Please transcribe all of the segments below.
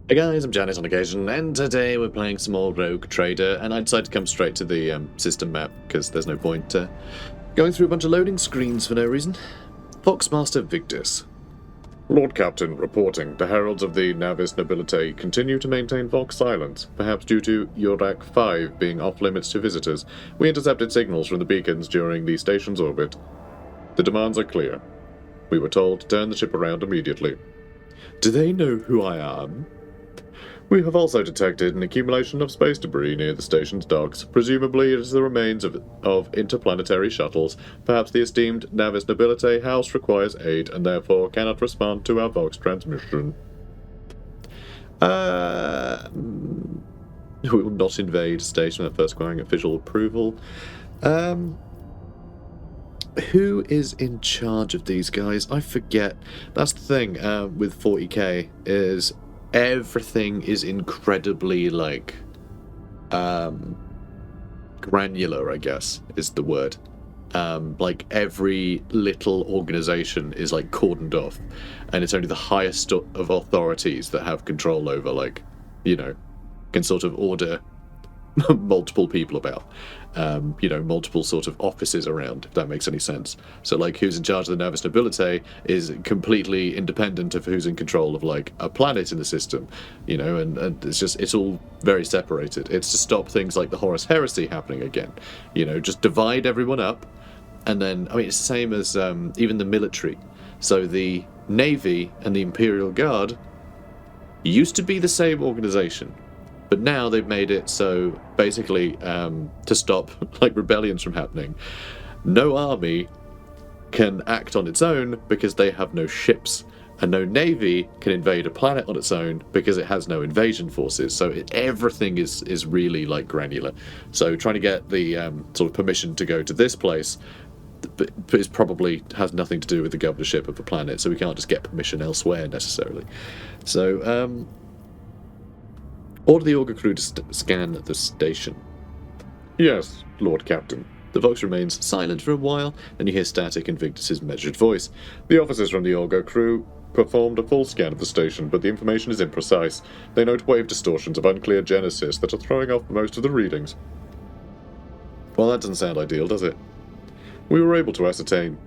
Hey guys, I'm Janice on occasion, and today we're playing some more Rogue Trader, and I decided to come straight to the system map, because there's no point going through a bunch of loading screens for no reason. Foxmaster Victus. Lord Captain, reporting. The heralds of the Navis Nobilite continue to maintain Vox silence, perhaps due to Yorak 5 being off-limits to visitors. We intercepted signals from the beacons during the station's orbit. The demands are clear. We were told to turn the ship around immediately. Do they know who I am? We have also detected an accumulation of space debris near the station's docks. Presumably it is the remains of interplanetary shuttles. Perhaps the esteemed Navis Nobilite House requires aid and therefore cannot respond to our Vox transmission. We will not invade station without first acquiring official approval. Who is in charge of these guys? I forget. That's the thing with 40k is everything is incredibly granular, I guess is the word. Like every little organization is like cordoned off, and it's only the highest of authorities that have control over, can sort of order multiple people about, multiple sort of offices around, if that makes any sense. So, who's in charge of the Navis Nobilite is completely independent of who's in control of, a planet in the system, and it's all very separated. It's to stop things like the Horus Heresy happening again, just divide everyone up, and then, it's the same as even the military. So the Navy and the Imperial Guard used to be the same organization. But now they've made it so, basically, to stop rebellions from happening, no army can act on its own because they have no ships, and no navy can invade a planet on its own because it has no invasion forces. So everything is really granular. So trying to get the sort of permission to go to this place is probably has nothing to do with the governorship of the planet. So we can't just get permission elsewhere necessarily. So order the Auger crew to scan the station. Yes, Lord Captain. The Vox remains silent for a while, and you hear static in Victus's measured voice. The officers from the Auger crew performed a full scan of the station, but the information is imprecise. They note wave distortions of unclear genesis that are throwing off most of the readings. Well, that doesn't sound ideal, does it? We were able to ascertain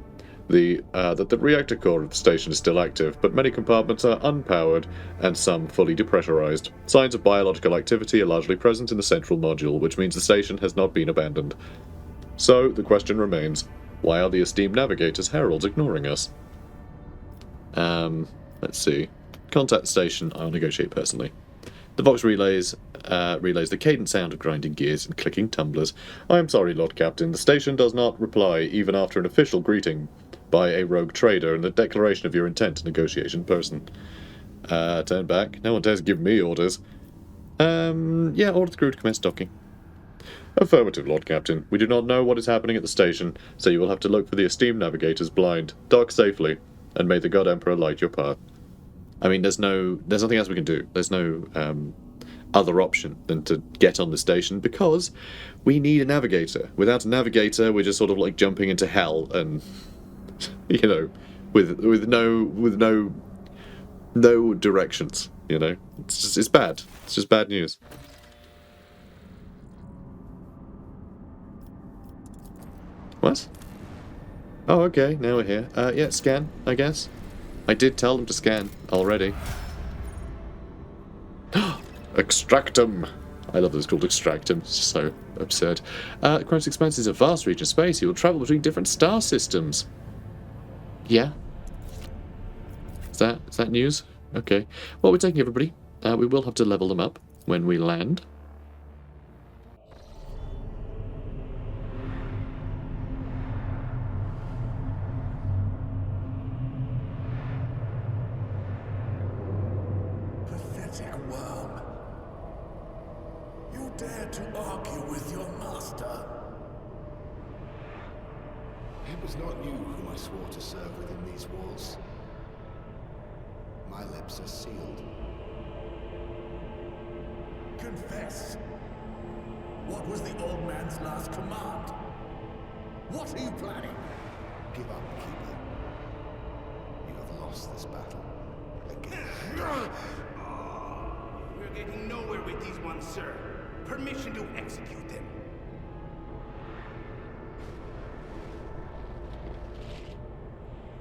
that the reactor core of the station is still active, but many compartments are unpowered and some fully depressurized. Signs of biological activity are largely present in the central module, which means the station has not been abandoned. So, the question remains, why are the esteemed navigators heralds ignoring us? Let's see. Contact the station, I'll negotiate personally. The Vox relays the cadent sound of grinding gears and clicking tumblers. I am sorry, Lord Captain, the station does not reply even after an official greeting by a rogue trader and the declaration of your intent to negotiation person. Turn back. No one dares give me orders. Yeah, order the crew to commence docking. Affirmative, Lord Captain. We do not know what is happening at the station, so you will have to look for the esteemed navigators blind. Dock safely, and may the God Emperor light your path. There's nothing else we can do. There's no other option than to get on the station because we need a navigator. Without a navigator, we're just sort of jumping into hell and with no directions. It's bad. It's just bad news. What? Oh, okay. Now we're here. Yeah, scan, I guess. I did tell them to scan already. Extractum! I love that it's called Extractum. It's just so absurd. Chronos Expanse is a vast reach of space. You will travel between different star systems. Yeah. Is that news? Okay. Well, we're taking everybody. We will have to level them up when we land. Pathetic worm. You dare to argue with your master? It was not you whom I swore to serve within these walls. My lips are sealed. Confess. What was the old man's last command? What are you planning? Give up, Keeper. You have lost this battle. Again. getting nowhere with these ones, sir. Permission to execute them.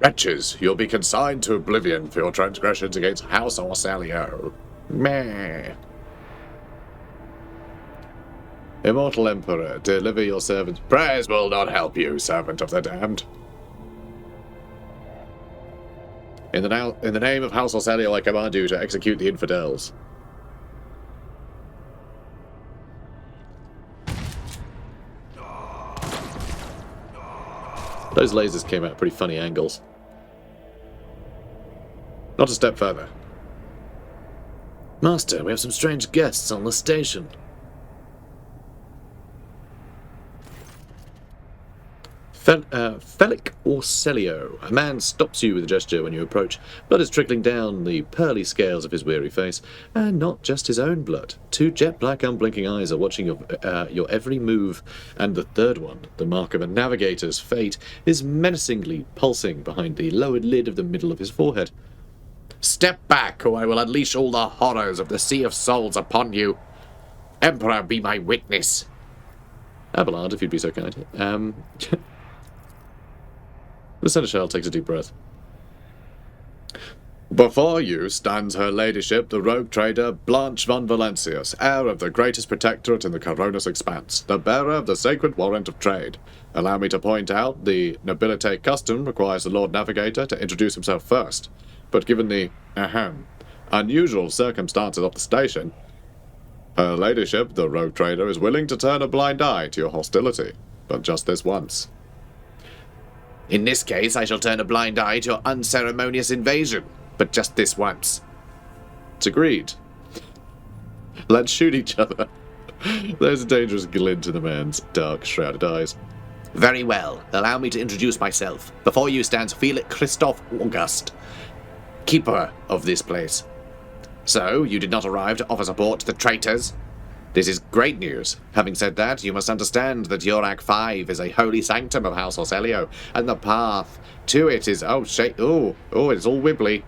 Wretches, you'll be consigned to oblivion for your transgressions against House Orselio. Meh. Immortal Emperor, deliver your servant. Prayers will not help you, servant of the damned. In the name of House Orselio, I command you to execute the infidels. Those lasers came out at pretty funny angles. Not a step further. Master, we have some strange guests on the station. Felic Orselio. A man stops you with a gesture when you approach. Blood is trickling down the pearly scales of his weary face, and not just his own blood. Two jet-black, unblinking eyes are watching your every move, and the third one, the mark of a navigator's fate, is menacingly pulsing behind the lowered lid of the middle of his forehead. Step back, or I will unleash all the horrors of the Sea of Souls upon you. Emperor, be my witness. Abelard, if you'd be so kind. The Seneschal takes a deep breath. Before you stands her ladyship, the rogue trader Blanche von Valancius, heir of the greatest protectorate in the Coronus Expanse, the bearer of the sacred warrant of trade. Allow me to point out, the nobilite custom requires the Lord Navigator to introduce himself first, but given the, unusual circumstances of the station, her ladyship, the rogue trader, is willing to turn a blind eye to your hostility, but just this once. In this case, I shall turn a blind eye to your unceremonious invasion, but just this once. It's agreed. Let's shoot each other. There's a dangerous glint in the man's dark, shrouded eyes. Very well. Allow me to introduce myself. Before you stands Felix Christoph August, keeper of this place. So, you did not arrive to offer support to the traitors? This is great news. Having said that, you must understand that Yorak 5 is a holy sanctum of House Orselio, and the path to it is... it's all wibbly.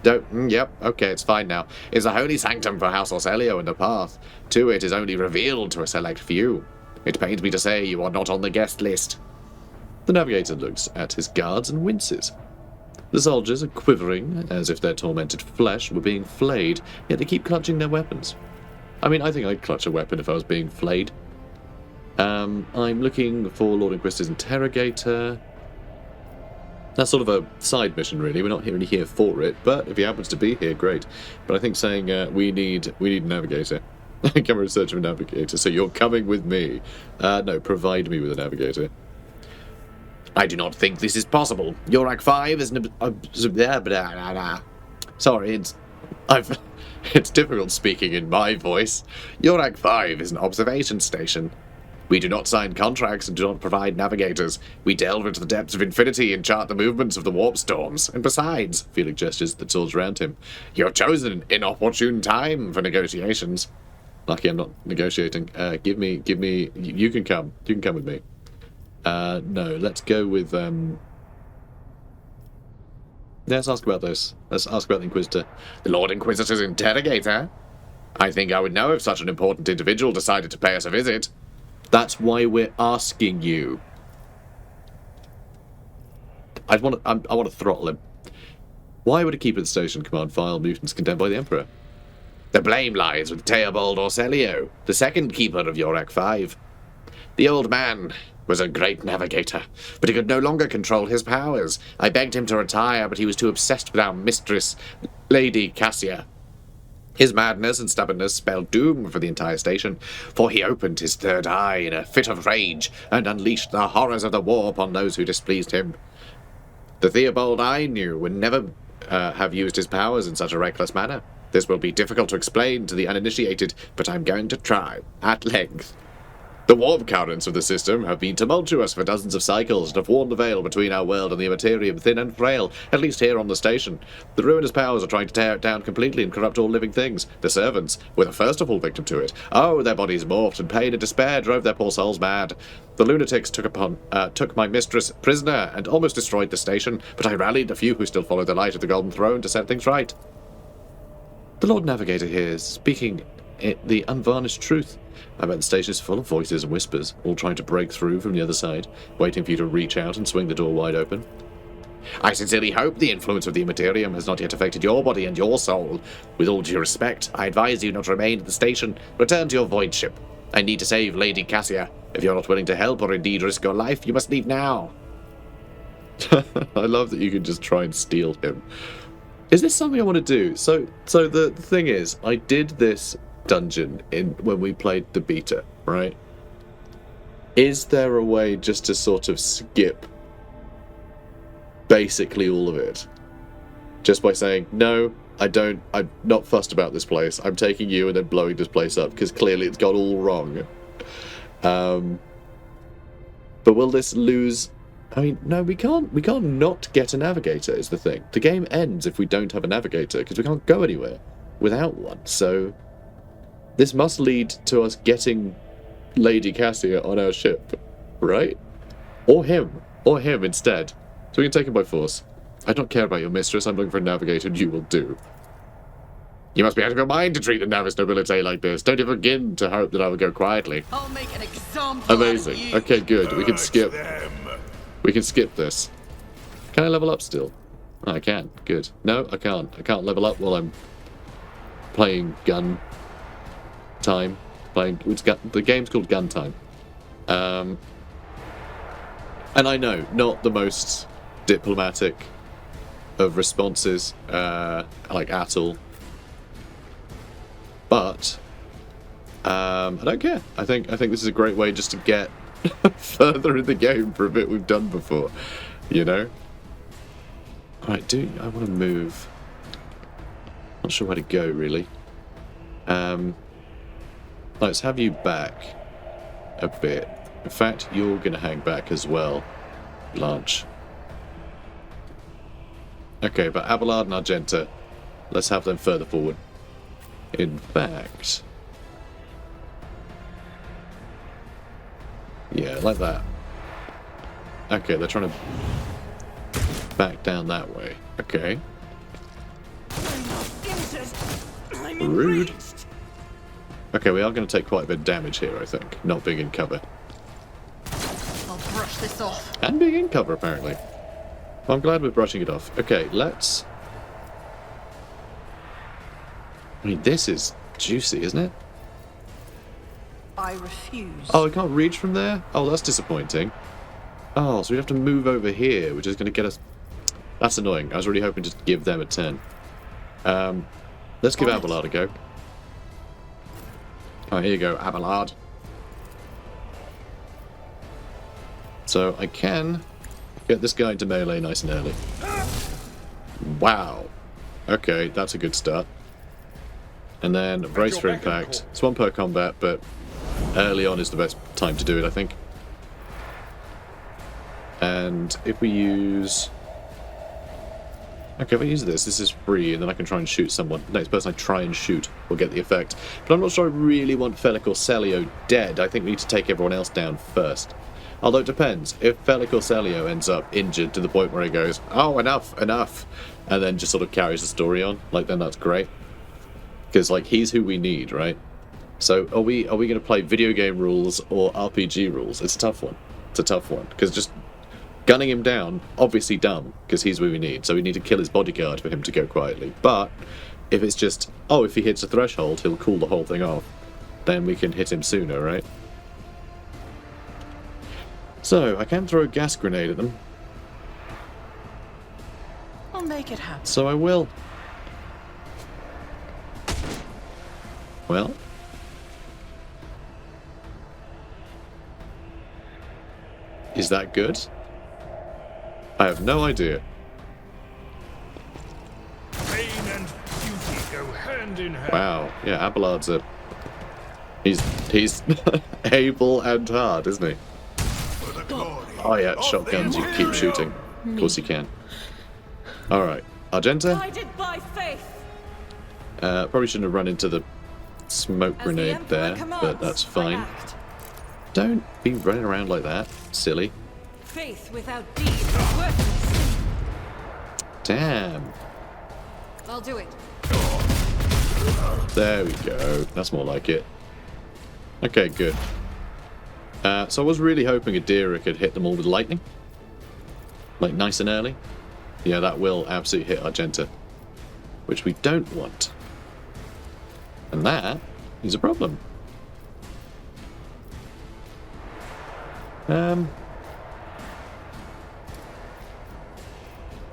Yep, okay, it's fine now. It's a holy sanctum for House Orselio, and the path to it is only revealed to a select few. It pains me to say you are not on the guest list. The navigator looks at his guards and winces. The soldiers are quivering, as if their tormented flesh were being flayed, yet they keep clutching their weapons. I mean, I think I'd clutch a weapon if I was being flayed. I'm looking for Lord Inquisitor's interrogator. That's sort of a side mission, really. We're not really here for it, but if he happens to be here, great. But I think saying we need a navigator. Come in search of a navigator, so you're coming with me. No, provide me with a navigator. I do not think this is possible. Yorak 5 is Sorry, it's difficult speaking in my voice. Yorak 5 is an observation station. We do not sign contracts and do not provide navigators. We delve into the depths of infinity and chart the movements of the warp storms. And besides, Felix gestures the tools around him, you're chosen an inopportune time for negotiations. Lucky I'm not negotiating. Give me, you can come. You can come with me. No, let's go with, let's ask about those. Let's ask about the Inquisitor. The Lord Inquisitor's interrogator? I think I would know if such an important individual decided to pay us a visit. That's why we're asking you. I want to throttle him. Why would a keeper of the station command vile mutants condemned by the Emperor? The blame lies with Theobald Orselio, the second keeper of Yorak 5. The old man was a great navigator, but he could no longer control his powers. I begged him to retire, but he was too obsessed with our mistress, Lady Cassia. His madness and stubbornness spelled doom for the entire station, for he opened his third eye in a fit of rage and unleashed the horrors of the war upon those who displeased him. The Theobald I knew would never have used his powers in such a reckless manner. This will be difficult to explain to the uninitiated, but I'm going to try, at length. The warp currents of the system have been tumultuous for dozens of cycles and have worn the veil between our world and the Immaterium thin and frail, at least here on the station. The ruinous powers are trying to tear it down completely and corrupt all living things. The servants were the first to fall victim to it. Oh, their bodies morphed, and pain and despair drove their poor souls mad. The lunatics took my mistress prisoner and almost destroyed the station, but I rallied the few who still followed the light of the Golden Throne to set things right. The Lord Navigator here is speaking the unvarnished truth. I bet the station is full of voices and whispers, all trying to break through from the other side, waiting for you to reach out and swing the door wide open. I sincerely hope the influence of the Immaterium has not yet affected your body and your soul. With all due respect, I advise you not to remain at the station. Return to your void ship. I need to save Lady Cassia. If you're not willing to help or indeed risk your life, you must leave now. I love that you can just try and steal him. Is this something I want to do? So the thing is, I did this dungeon when we played the beta, right? Is there a way just to sort of skip basically all of it? Just by saying, no, I'm not fussed about this place. I'm taking you and then blowing this place up, because clearly it's got all wrong. But will this lose... I mean, no, we can't not get a navigator is the thing. The game ends if we don't have a navigator, because we can't go anywhere without one. So this must lead to us getting Lady Cassia on our ship, right? Or him instead. So we can take him by force. I don't care about your mistress. I'm looking for a navigator, and you will do. You must be out of your mind to treat the Navis nobility like this. Don't even begin to hope that I will go quietly. I'll make an example. Amazing. Okay, good. We can skip. We can skip this. Can I level up still? Oh, I can. Good. No, I can't. I can't level up while I'm playing gun time. The game's called Gun Time. And I know, not the most diplomatic of responses, like at all. But I don't care. I think this is a great way just to get further in the game for a bit we've done before, you know? Alright, I want to move. Not sure where to go, really. Let's have you back a bit. In fact, you're going to hang back as well, Blanche. Okay, but Abelard and Argenta, let's have them further forward. In fact... yeah, like that. Okay, they're trying to back down that way. Okay. Rude. Okay, we are going to take quite a bit of damage here, I think. Not being in cover. I'll brush this off. And being in cover, apparently. Well, I'm glad we're brushing it off. Okay, let's... I mean, this is juicy, isn't it? I refuse. Oh, I can't reach from there? Oh, that's disappointing. Oh, so we have to move over here, which is going to get us... That's annoying. I was really hoping to give them a 10. Let's give Abelard a go. Oh, here you go, Abelard. So I can get this guy into melee nice and early. Wow. Okay, that's a good start. And then brace for impact. It's one per combat, but early on is the best time to do it, I think. And if we use... okay, if I use this is free, and then I can try and shoot someone. Next person I try and shoot will get the effect. But I'm not sure I really want Felic or Celio dead. I think we need to take everyone else down first. Although it depends. If Felic or Celio ends up injured to the point where he goes, oh, enough, and then just sort of carries the story on, like, then that's great. Because, like, he's who we need, right? So are we going to play video game rules or RPG rules? It's a tough one. It's a tough one. Because just gunning him down, obviously dumb, because he's who we need. So we need to kill his bodyguard for him to go quietly. But if it's just, oh, if he hits a threshold, he'll cool the whole thing off, then we can hit him sooner, right? So I can throw a gas grenade at them. I'll make it happen. So I will. Well. Is that good? I have no idea. Pain and beauty go hand in hand. Wow. Yeah, Abelard's a... He's able and hard, isn't he? Oh yeah, shotguns, you can keep shooting. Of course you can. Alright. Argenta? Guided by faith. Probably shouldn't have run into the smoke grenade there, but that's fine. Don't be running around like that, silly. Faith without deed is worthless. Damn. I'll do it. There we go. That's more like it. Okay, good. So I was really hoping Adira could hit them all with lightning. Like, nice and early. Yeah, that will absolutely hit Argenta. Which we don't want. And that is a problem.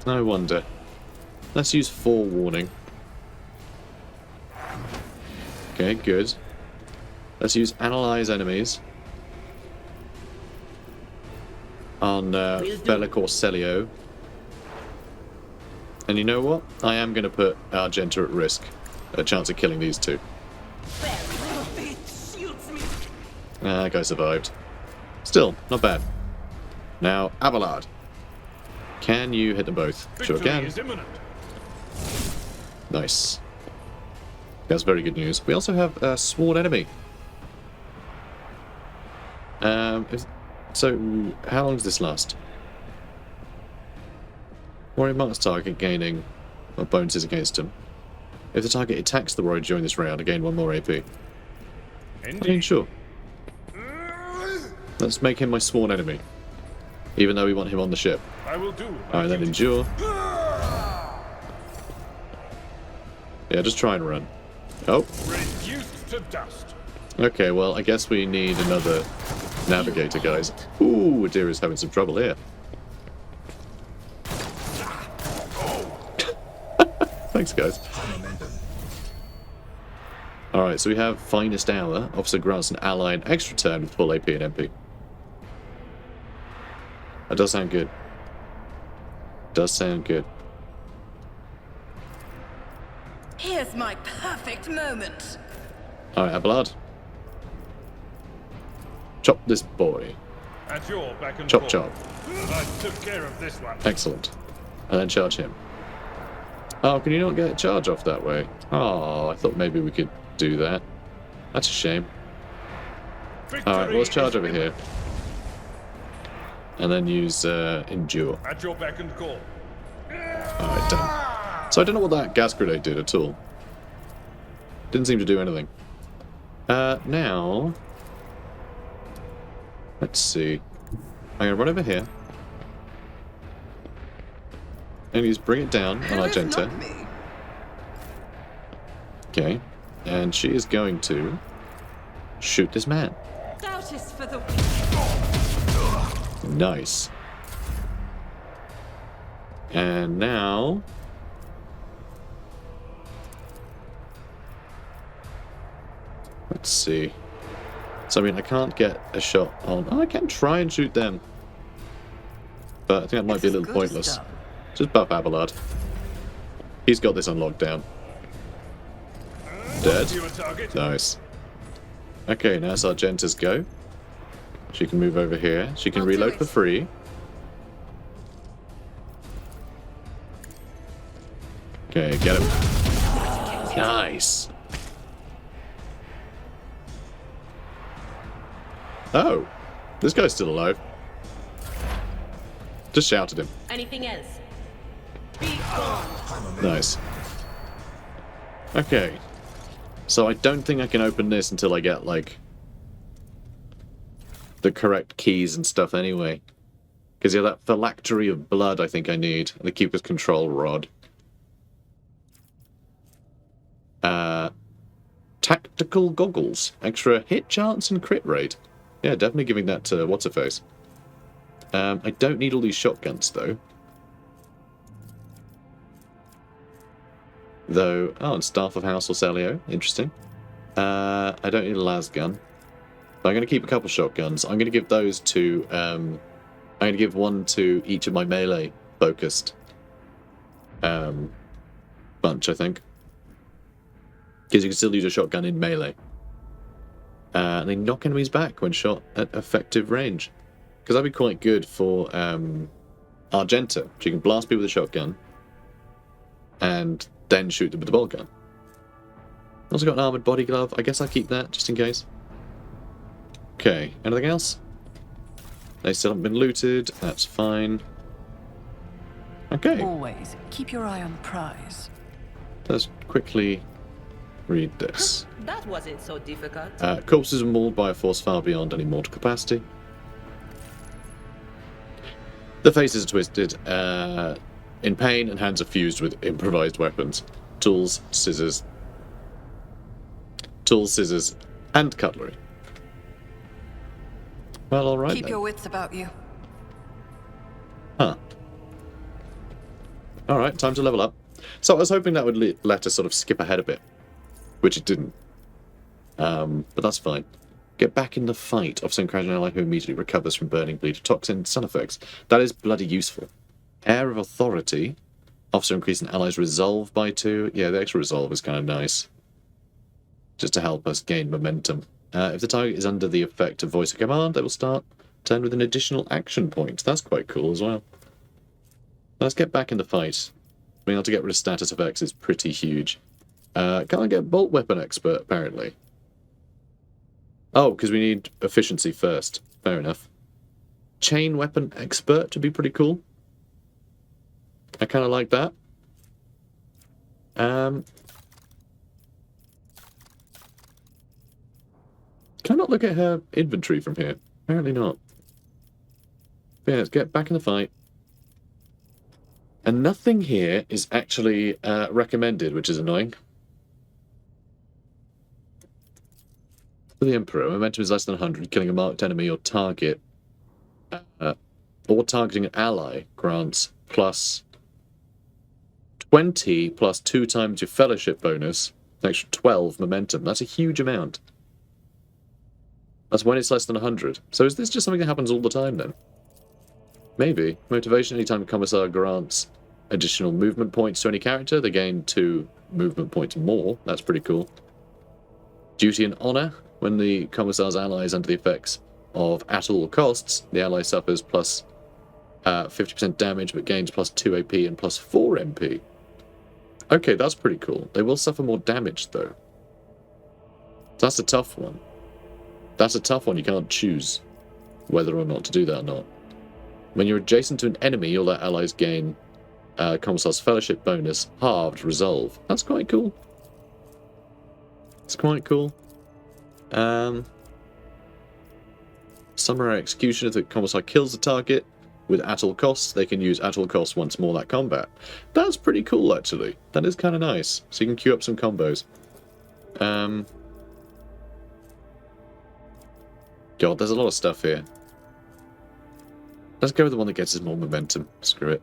No wonder. Let's use forewarning. Okay, good. Let's use analyze enemies on Bellic or Celio. And you know what? I am going to put Argenta at risk. A chance of killing these two. That guy survived. Still, not bad. Now, Abelard. Can you hit them both? Sure can. Nice. That's very good news. We also have a sworn enemy. So, how long does this last? Warrior marks target gaining bonuses against him. If the target attacks the warrior during this round, I gain 1 more AP. I mean, sure. Let's make him my sworn enemy. Even though we want him on the ship. I will do. Alright, then endure. Yeah, just try and run. Oh. Reduced to dust. Okay, well, I guess we need another navigator, guys. Ooh, Adira's having some trouble here. Thanks, guys. Alright, so we have Finest Hour. Officer grants an ally an extra turn with full AP and MP. That does sound good. Does sound good. Here's my perfect moment. Alright, Abelard. Chop this boy. At your back and Chop, forth. chop. I took care of this one. Excellent. And then charge him. Oh, can you not get a charge off that way? Oh, I thought maybe we could do that. That's a shame. Alright, well, let's charge over here. And then use Endure. At your back and call. Alright, done. So I don't know what that gas grenade did at all. Didn't seem to do anything. Now... Let's see. I'm going to run over here. And use bring it down on Argenta. Okay. And she is going to shoot this man. Doubt is for the Nice. And now... Let's see. So, I mean, I can't get a shot on... Oh, I can try and shoot them. But I think that might be a little pointless. Just buff Abelard. He's got this on lockdown. Dead. Nice. Okay, now it's Argenta's go. She can move over here. She can reload for free. Okay, get him. Nice. Oh, this guy's still alive. Just shout at him. Anything else? Nice. Okay. So I don't think I can open this until I get, like, the correct keys and stuff anyway. Because, yeah, that phylactery of blood I think I need. And the Keeper's Control Rod. Tactical Goggles. Extra hit chance and crit rate. Yeah, definitely giving that to What's-Her-Face. I don't need all these shotguns, though. Though, oh, and Staff of House or Celio. Interesting. I don't need a las gun. But I'm going to keep a couple shotguns. I'm going to give those to... I'm going to give one to each of my melee focused bunch, I think. Because you can still use a shotgun in melee. And they knock enemies back when shot at effective range. Because that'd be quite good for Argenta. She can blast people with a shotgun. And then shoot them with the bolt gun. Also got an armored body glove. I guess I'll keep that, just in case. Okay, anything else? They still haven't been looted. That's fine. Okay. Always keep your eye on the prize. Let's quickly read this. That wasn't so difficult. Corpses are mauled by a force far beyond any mortal capacity. The faces are twisted in pain, and hands are fused with improvised weapons. Tools, scissors, and cutlery. Well, alright Keep then. your wits about you. Huh. Alright, time to level up. So I was hoping that would let us sort of skip ahead a bit, which it didn't. But that's fine. Get back in the fight. Officer and casual ally who immediately recovers from burning, bleed, or toxin sun effects. That is bloody useful. Air of authority. Officer increase an ally's resolve by 2. Yeah, the extra resolve is kind of nice. Just to help us gain momentum. If the target is under the effect of voice of command, they will start turn with an additional action point. That's quite cool as well. Let's get back in the fight. Being able to get rid of status effects is pretty huge. Can't I get bolt weapon expert, apparently? Oh, because we need efficiency first. Fair enough. Chain weapon expert to be pretty cool. I kind of like that. Can I not look at her inventory from here? Apparently not. But yeah, let's get back in the fight. And nothing here is actually recommended, which is annoying. For the Emperor, momentum is less than 100. Killing a marked enemy or target, or targeting an ally grants plus 20 plus 2 times your fellowship bonus, an extra 12 momentum. That's a huge amount. That's when it's less than 100. So is this just something that happens all the time then? Maybe. Motivation, anytime Commissar grants additional movement points to any character, they gain 2 movement points more. That's pretty cool. Duty and honor, when the Commissar's ally is under the effects of at all costs, the ally suffers plus 50% damage but gains plus 2 AP and plus 4 MP. Okay, that's pretty cool. They will suffer more damage though. That's a tough one. That's a tough one. You can't choose whether or not to do that or not. When you're adjacent to an enemy, you'll let allies gain Commissar's Fellowship bonus, halved resolve. That's quite cool. It's quite cool. Summary execution, if the Commissar kills the target with at all costs, they can use at all costs once more that combat. That's pretty cool, actually. That is kind of nice. So you can queue up some combos. God, there's a lot of stuff here. Let's go with the one that gets us more momentum. Screw it.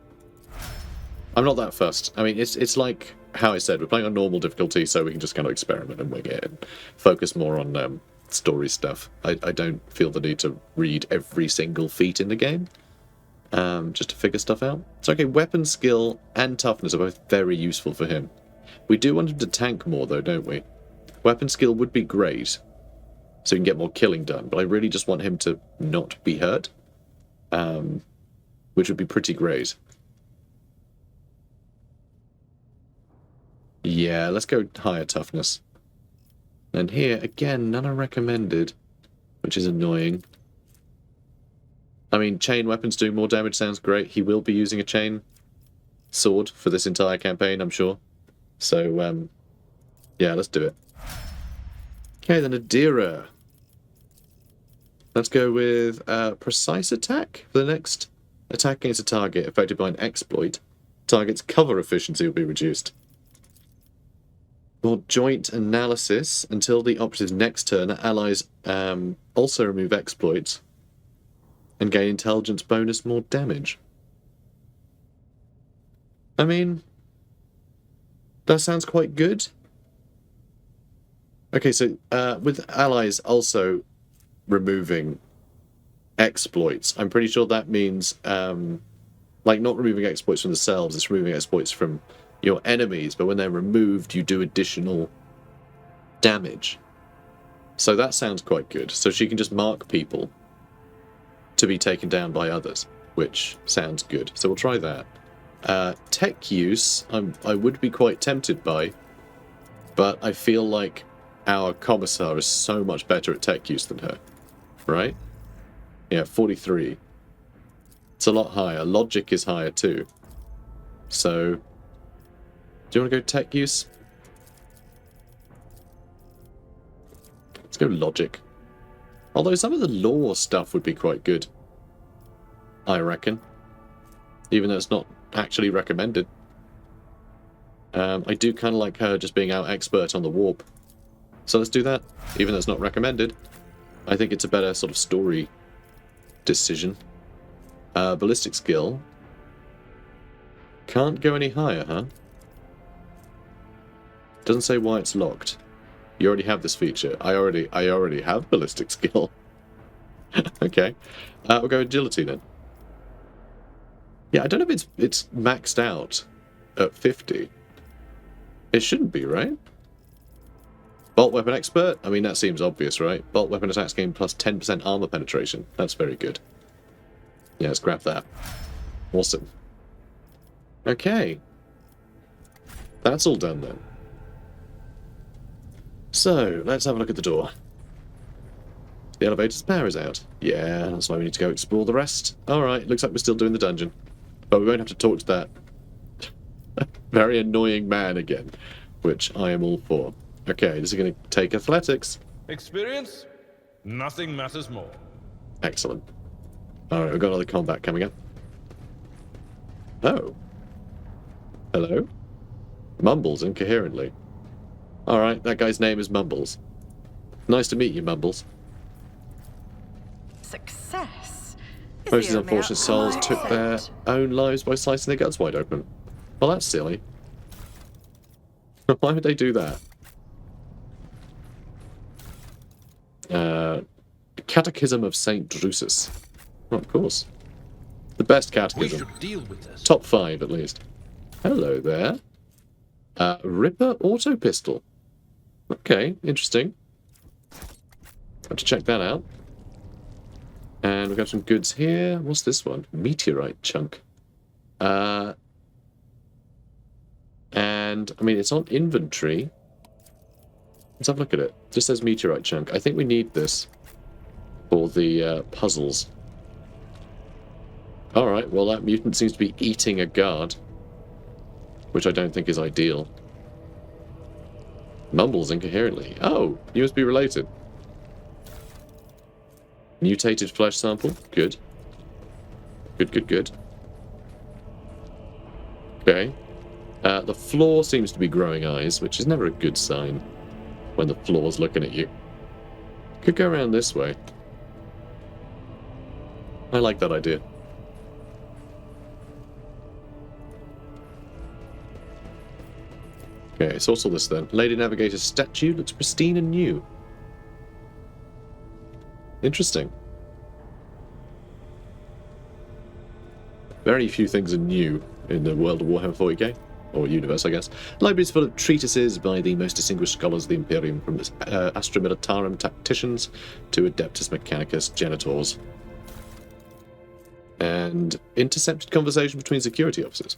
I'm not that fussed. I mean, it's like how I said, we're playing on normal difficulty, so we can just kind of experiment and wing it and focus more on story stuff. I don't feel the need to read every single feat in the game, just to figure stuff out. So okay, weapon skill and toughness are both very useful for him. We do want him to tank more though, don't we? Weapon skill would be great, so we can get more killing done, but I really just want him to not be hurt, which would be pretty great. Yeah, let's go higher toughness. And here, again, none are recommended, which is annoying. I mean, chain weapons doing more damage sounds great. He will be using a chain sword for this entire campaign, I'm sure. So, yeah, let's do it. Okay, then Adira. Let's go with precise attack for the next attack against a target affected by an exploit. Target's cover efficiency will be reduced. Or joint analysis until the operative's next turn. Allies also remove exploits and gain intelligence bonus more damage. I mean, that sounds quite good. Okay, so with allies also removing exploits, I'm pretty sure that means like not removing exploits from themselves, it's removing exploits from your enemies, but when they're removed, you do additional damage. So that sounds quite good. So she can just mark people to be taken down by others, which sounds good. So we'll try that. Tech use, I would be quite tempted by, but I feel like our Commissar is so much better at tech use than her, right? Yeah, 43. It's a lot higher. Logic is higher too. So do you want to go tech use? go logic. Although some of the lore stuff would be quite good, I reckon. Even though it's not actually recommended. I do kind of like her just being out expert on the warp. So let's do that, even though it's not recommended. I think it's a better sort of story decision. Ballistic skill. Can't go any higher, huh? Doesn't say why it's locked. You already have this feature. I already have ballistic skill. Okay. We'll go agility then. Yeah, I don't know if it's maxed out at 50. It shouldn't be, right? Bolt weapon expert? I mean, that seems obvious, right? Bolt weapon attacks gain plus 10% armor penetration. That's very good. Yeah, let's grab that. Awesome. Okay. That's all done then. So, let's have a look at the door. The elevator's power is out. Yeah, that's why we need to go explore the rest. Alright, looks like we're still doing the dungeon. But we won't have to talk to that very annoying man again, which I am all for. Okay, this is going to take athletics. Experience? Nothing matters more. Excellent. Alright, we've got another combat coming up. Oh. Hello? Mumbles incoherently. Alright, that guy's name is Mumbles. Nice to meet you, Mumbles. Success. Most of these unfortunate souls took their own lives by slicing their guts wide open. Well, that's silly. Why would they do that? Catechism of St. Drusus. Oh, of course. The best catechism. We should deal with this. Top 5, at least. Hello there. Ripper auto pistol. Okay, interesting. Have to check that out. And we've got some goods here. What's this one? Meteorite chunk. And, I mean, it's on inventory. Let's have a look at it. It just says meteorite chunk. I think we need this for the puzzles. Alright, well, that mutant seems to be eating a guard, which I don't think is ideal. Mumbles incoherently. Oh, you must be related. Mutated flesh sample. Good. Good, good, good. Okay. The floor seems to be growing eyes, which is never a good sign when the floor's looking at you. Could go around this way. I like that idea. Okay, so what's all this then? Lady Navigator's statue looks pristine and new. Interesting. Very few things are new in the world of Warhammer 40k. Or universe, I guess. Libraries full of treatises by the most distinguished scholars of the Imperium, from Astra Militarum tacticians to Adeptus Mechanicus genitors. And intercepted conversation between security officers.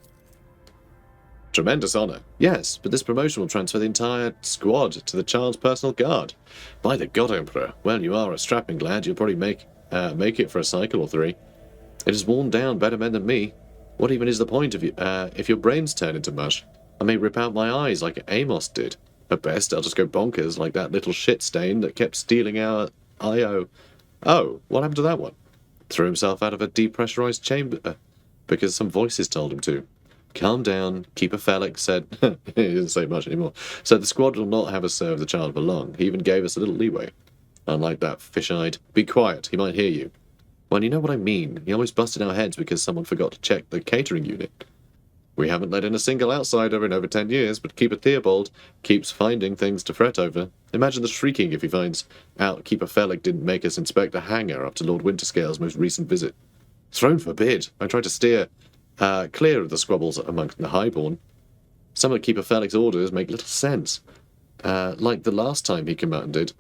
Tremendous honour. Yes, but this promotion will transfer the entire squad to the Child's personal guard. By the God Emperor. Well, you are a strapping lad. You'll probably make it for a cycle or 3. It has worn down better men than me. What even is the point of you, if your brains turn into mush? I may rip out my eyes like Amos did. At best, I'll just go bonkers like that little shit stain that kept stealing our I.O. Oh, what happened to that one? Threw himself out of a depressurized chamber because some voices told him to. Calm down, Keeper Felix said... he didn't say much anymore. So the squad will not have us serve the child for long. He even gave us a little leeway. Unlike that fish-eyed... Be quiet, he might hear you. Well, you know what I mean. He almost busted our heads because someone forgot to check the catering unit. We haven't let in a single outsider in over 10 years, but Keeper Theobald keeps finding things to fret over. Imagine the shrieking if he finds out Keeper Felix didn't make us inspect the hangar after Lord Winterscale's most recent visit. Throne forbid. I tried to steer clear of the squabbles amongst the highborn. Some of Keeper Felix's orders make little sense. Like the last time he commanded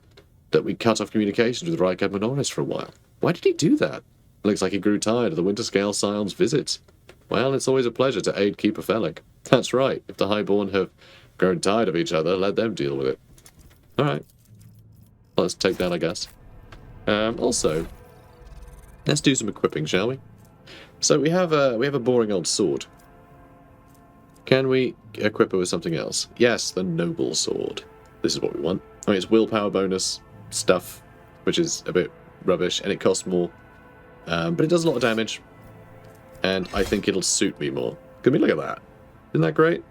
that we cut off communications with Ryk Adminoris for a while. Why did he do that? Looks like he grew tired of the Winterscale Scion's visits. Well, it's always a pleasure to aid Keeper Felix. That's right. If the Highborn have grown tired of each other, let them deal with it. Alright. Well, let's take that, I guess. Also, let's do some equipping, shall we? So we have a boring old sword. Can we equip it with something else? Yes, the Noble Sword. This is what we want. I mean, it's willpower bonus, stuff, which is a bit rubbish, and it costs more. But it does a lot of damage, and I think it'll suit me more. I mean, look at that. Isn't that great?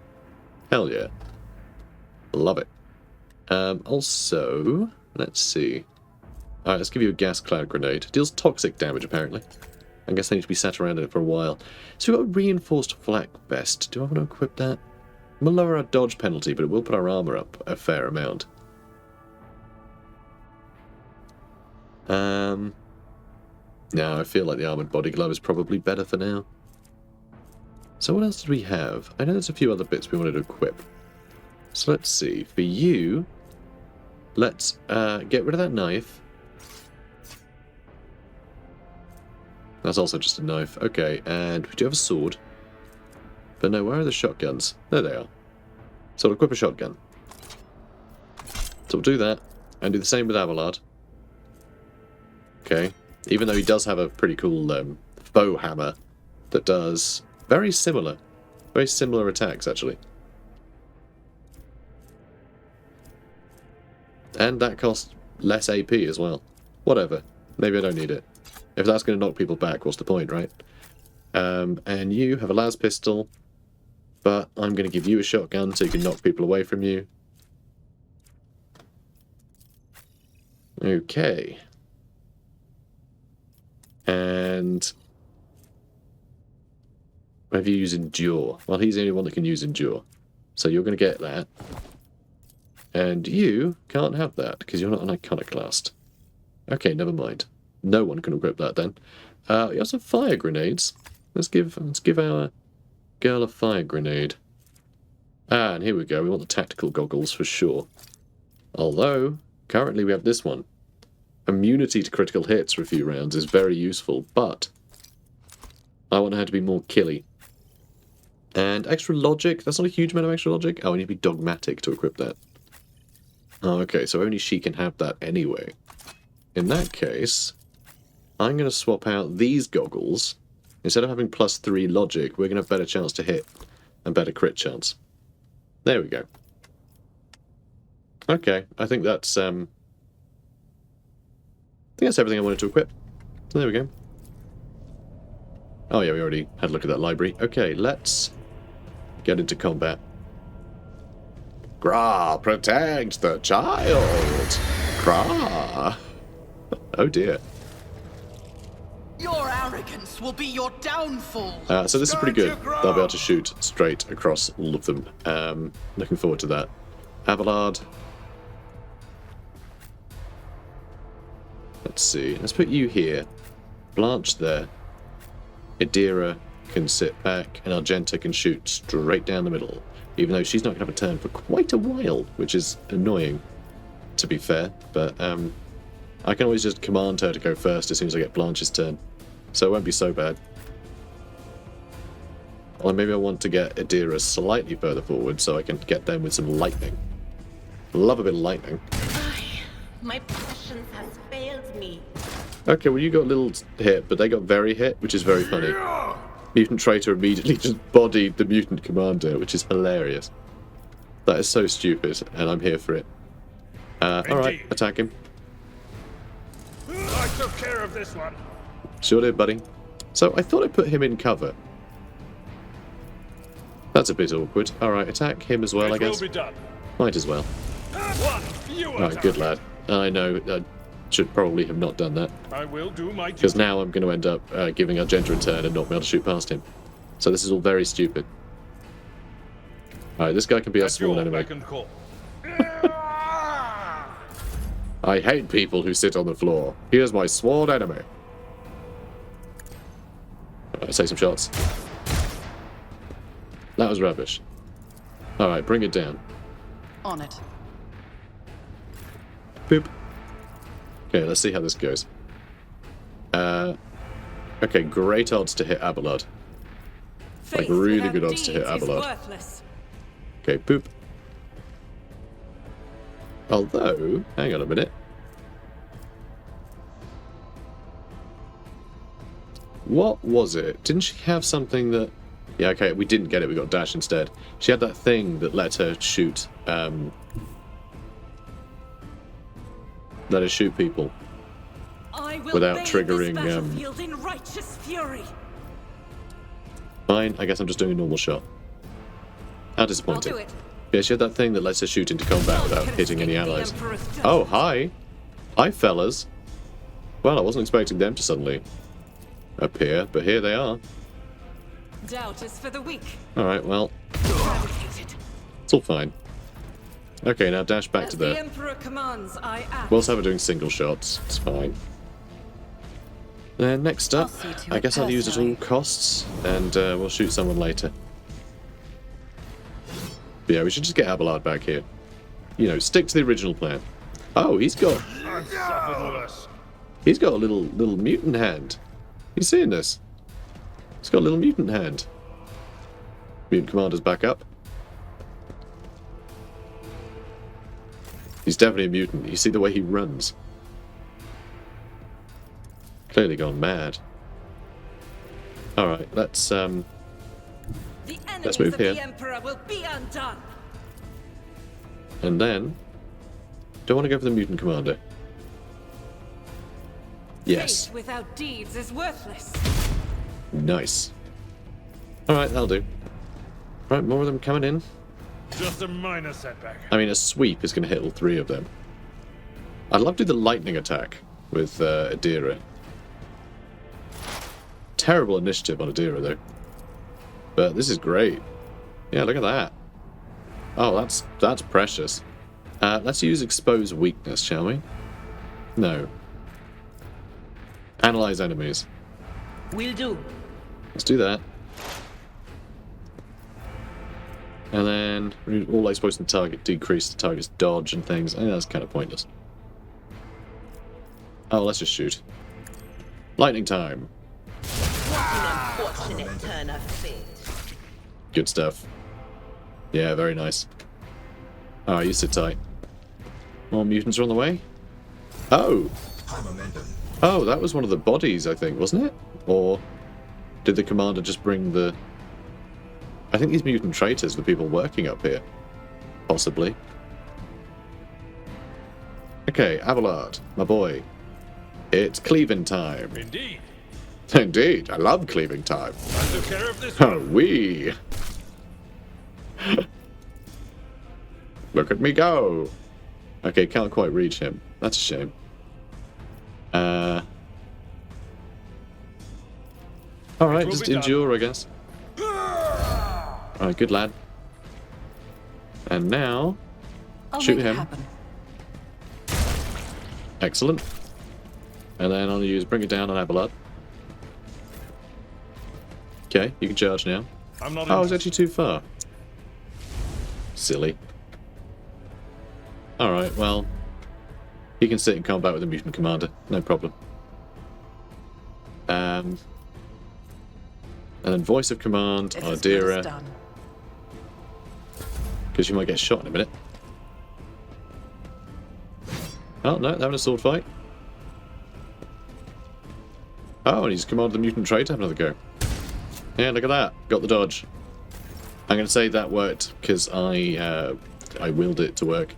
Hell yeah. Love it. Also, let's see. Alright, let's give you a gas cloud grenade. Deals toxic damage, apparently. I guess they need to be sat around in it for a while. So we've got a reinforced flak vest. Do I want to equip that? We'll lower our dodge penalty, but it will put our armor up a fair amount. No, I feel like the armored body glove is probably better for now. So what else did we have? I know there's a few other bits we wanted to equip. So let's see. For you, let's get rid of that knife. That's also just a knife. Okay, and we do have a sword. But no, where are the shotguns? There they are. So we'll equip a shotgun. So we'll do that, and do the same with Abelard. Okay, even though he does have a pretty cool bow hammer that does very similar attacks, actually. And that costs less AP as well. Whatever. Maybe I don't need it. If that's going to knock people back, what's the point, right? And you have a las pistol, but I'm going to give you a shotgun so you can knock people away from you. Okay. And have you use Endure? Well, he's the only one that can use Endure. So you're going to get that. And you can't have that, because you're not an iconoclast. Okay, never mind. No one can equip that then. We also have fire grenades. Let's give our girl a fire grenade. Ah, and here we go. We want the tactical goggles for sure. Although, currently we have this one. Immunity to critical hits for a few rounds is very useful, but I want her to be more killy. And extra logic. That's not a huge amount of extra logic. Oh, I need to be dogmatic to equip that. Oh, okay, so only she can have that anyway. In that case, I'm going to swap out these goggles. Instead of having +3 logic, we're going to have better chance to hit and better crit chance. There we go. Okay, I think that's everything I wanted to equip. There we go. Oh yeah, we already had a look at that library. Okay, let's get into combat. Gra, protect the child! Gra! Oh dear. Your arrogance will be your downfall. So this is pretty good. They'll be able to shoot straight across all of them. Looking forward to that. Abelard. Let's see. Let's put you here. Blanche there. Idira can sit back, and Argenta can shoot straight down the middle. Even though she's not going to have a turn for quite a while, which is annoying, to be fair. But I can always just command her to go first as soon as I get Blanche's turn. So it won't be so bad. Or maybe I want to get Idira slightly further forward so I can get them with some lightning. Love a bit of lightning. My passion has failed me. Okay, well you got a little hit, but they got very hit, which is very funny. Mutant Traitor immediately just bodied the Mutant Commander, which is hilarious. That is so stupid, and I'm here for it. Alright, attack him. I took care of this one. Sure did, buddy. So I thought I put him in cover. That's a bit awkward. Alright, attack him as well, I guess. It will be done. Might as well. Alright, good lad. I know, I should probably have not done that. I will do my Because duty. now I'm going to end up giving Argenta a turn and not be able to shoot past him. So this is all very stupid. Alright, this guy can be our At your sworn enemy. beck and call. I hate people who sit on the floor. He is my sworn enemy. Alright, take some shots. That was rubbish. Alright, bring it down. On it. Boop. Okay, let's see how this goes. Okay, great odds to hit Abelard. Like, really good odds to hit Abelard. Okay, poop. Although, hang on a minute. What was it? Didn't she have something that... Yeah, okay, we didn't get it, we got dash instead. She had that thing that let her shoot, the let us shoot people I will without bathe triggering. this battlefield in righteous fury. Fine, I guess I'm just doing a normal shot. How disappointing. I'll do it. Yeah, she had that thing that lets us shoot into combat without Can hitting any escape the allies. Emperor's judgment. Oh, hi. Hi, fellas. Well, I wasn't expecting them to suddenly appear, but here they are. Doubt is for the weak. Alright, well, Eradicated. it's all fine. Okay, now dash back As to the there. Emperor commands, I act. We'll also have her doing single shots. It's fine. Then next up, I'll see to I it guess I'll use at all personally. costs, and we'll shoot someone later. But yeah, we should just get Abelard back here. You know, stick to the original plan. Oh, he's got Unsufferable. a little mutant hand. You seeing this? He's got a little mutant hand. Mutant commander's back up. He's definitely a mutant. You see the way he runs. Clearly gone mad. Alright, let's The enemies move of here. the Emperor will be undone. and then don't want to go for the mutant commander. Yes. Faith without deeds is worthless. Nice. Alright, that'll do. Right, more of them coming in. Just a minor setback. I mean, a sweep is going to hit all three of them. I'd love to do the lightning attack with Adira. Terrible initiative on Adira, though. But this is great. Yeah, look at that. Oh, that's precious. Let's use expose weakness, shall we? No. Analyze enemies. Will do. Let's do that. And then we're always supposed to target decrease the target's dodge and things. I think that's kind of pointless. Oh, let's just shoot. Lightning time. Unfortunate turn of fate. Good stuff. Yeah, very nice. Alright, you sit tight. More mutants are on the way. Oh! High momentum. Oh, that was one of the bodies, I think, wasn't it? Or did the commander just bring the... I think these mutant traitors were people working up here. Possibly. Okay, Abelard, my boy. It's cleaving time. Indeed. Indeed, I love cleaving time. I took care of this Oh, one. wee. Look at me go. Okay, can't quite reach him. That's a shame. Alright, will just be done. endure, I guess. Alright, good lad. And now, I'll shoot make it him. happen. Excellent. And then I'll use bring it down on Abelard. Okay, you can charge now. I'm not Oh, it's interested. actually too far. Silly. Alright, well, he can sit in combat with the mutant commander, no problem. And then voice of command It's on as good as Adira, done. because you might get shot in a minute. Oh, no, they're having a sword fight. Oh, and he's commanded the mutant trait to have another go. Yeah, look at that. Got the dodge. I'm going to say that worked because I willed it to work.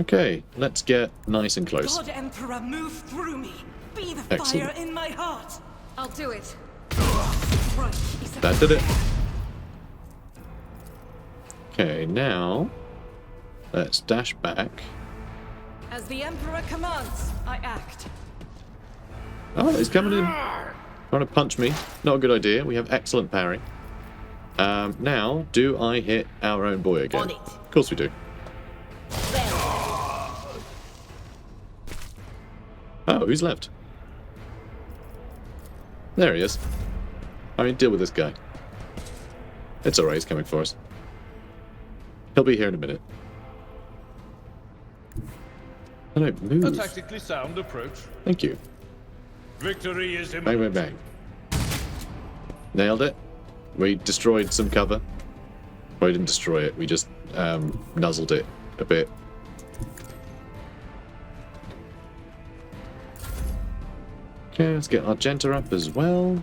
Okay, let's get nice and close. God Emperor, move through me. Be the Excellent. fire in my heart. I'll do it. Right, Isa. That did it. Okay, now let's dash back. As the Emperor commands, I act. Oh, he's coming in. Trying to punch me. Not a good idea. We have excellent parry. Now, do I hit our own boy again? On it. Of course we do. Oh, who's left? There he is. I mean, deal with this guy. It's alright, he's coming for us. He'll be here in a minute. I don't A move. tactically sound approach. Thank you. Victory is Bang, imminent. bang, bang. Nailed it. We destroyed some cover. Well, we didn't destroy it. We just nuzzled it a bit. Okay, let's get Argenta up as well.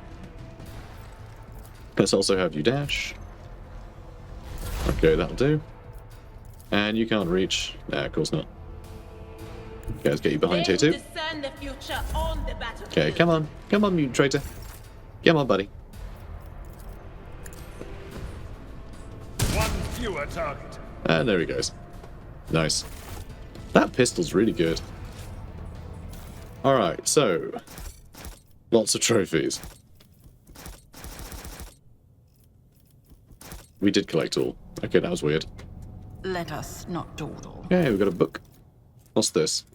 Let's also have you dash. Okay, that'll do. And you can't reach. Nah, of course not. Okay, let's get you behind They here too. discern the future on the battlefield. Okay, come on. Come on, mutant traitor. Come on, buddy. One fewer target. And there he goes. Nice. That pistol's really good. Alright, so... lots of trophies. We did collect all. Okay, that was weird. Let us not dawdle. Okay, we've got a book. What's this?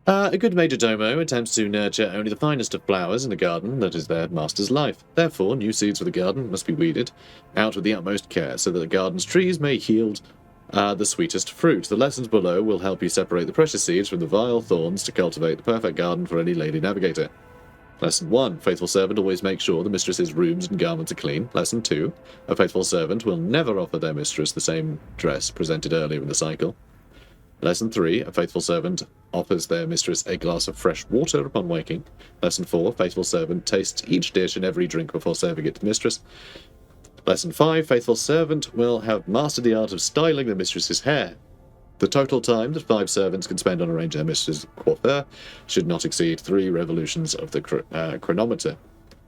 A good majordomo attempts to nurture only the finest of flowers in a garden that is their master's life. Therefore, new seeds for the garden must be weeded out with the utmost care, so that the garden's trees may yield the sweetest fruit. The lessons below will help you separate the precious seeds from the vile thorns to cultivate the perfect garden for any lady navigator. Lesson 1. Faithful servant always makes sure the mistress's rooms and garments are clean. Lesson 2. A faithful servant will never offer their mistress the same dress presented earlier in the cycle. Lesson 3. A faithful servant offers their mistress a glass of fresh water upon waking. Lesson 4. Faithful servant tastes each dish and every drink before serving it to mistress. Lesson 5. Faithful servant will have mastered the art of styling the mistress's hair. The total time that 5 servants can spend on arranging their mistress's coiffure should not exceed 3 revolutions of the chronometer.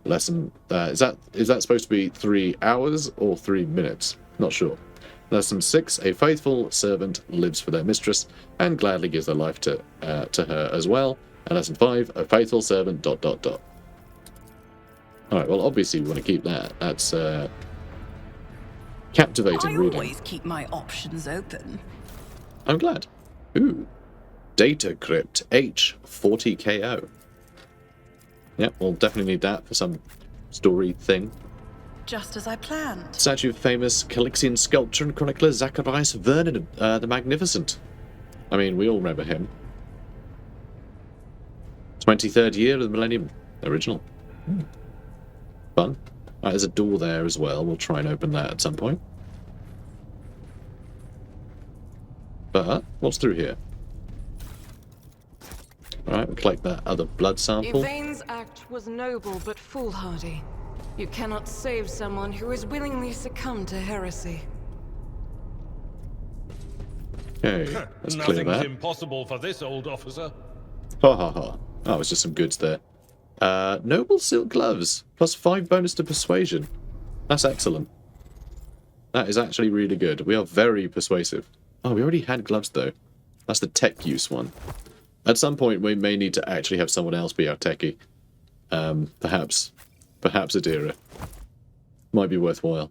Lesson is that supposed to be 3 hours or 3 minutes? Not sure. Lesson 6. A faithful servant lives for their mistress and gladly gives their life to her as well. And lesson 5. A faithful servant ... Alright, well obviously we want to keep that. That's captivating I reading. always keep my options open. I'm glad. Ooh. Data crypt H40KO. Yep, we'll definitely need that for some story thing. Just as I planned. Statue of famous Calixian sculptor and chronicler Zacharias Vernon the Magnificent. I mean, we all remember him. 23rd year of the millennium. Original. Fun. Right, there's a door there as well. We'll try and open that at some point. But, what's through here? Alright, we'll collect that other blood sample. Yvain's act was noble but foolhardy. You cannot save someone who has willingly succumbed to heresy. Okay, let's clear Nothing's that. impossible for this old officer. Ha ha ha. Oh, it's just some goods there. Noble silk gloves. Plus 5 bonus to persuasion. That's excellent. That is actually really good. We are very persuasive. Oh, we already had gloves, though. That's the tech use one. At some point, we may need to actually have someone else be our techie. Perhaps Adira. Might be worthwhile.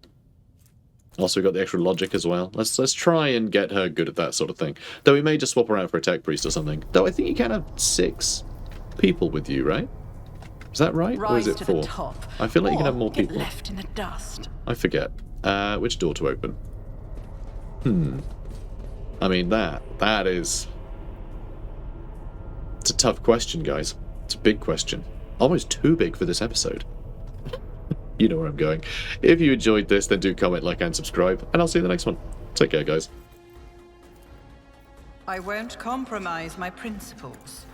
Also, we've got the extra logic as well. Let's try and get her good at that sort of thing. Though we may just swap around for a tech priest or something. Though I think you can have 6 people with you, right? Is that right? Or is Rise it to 4? the top. I feel like you can have more Get people. left in the dust. I forget. Which door to open? I mean, that is... It's a tough question, guys. It's a big question. Almost too big for this episode. You know where I'm going. If you enjoyed this, then do comment, like, and subscribe, and I'll see you in the next one. Take care, guys. I won't compromise my principles.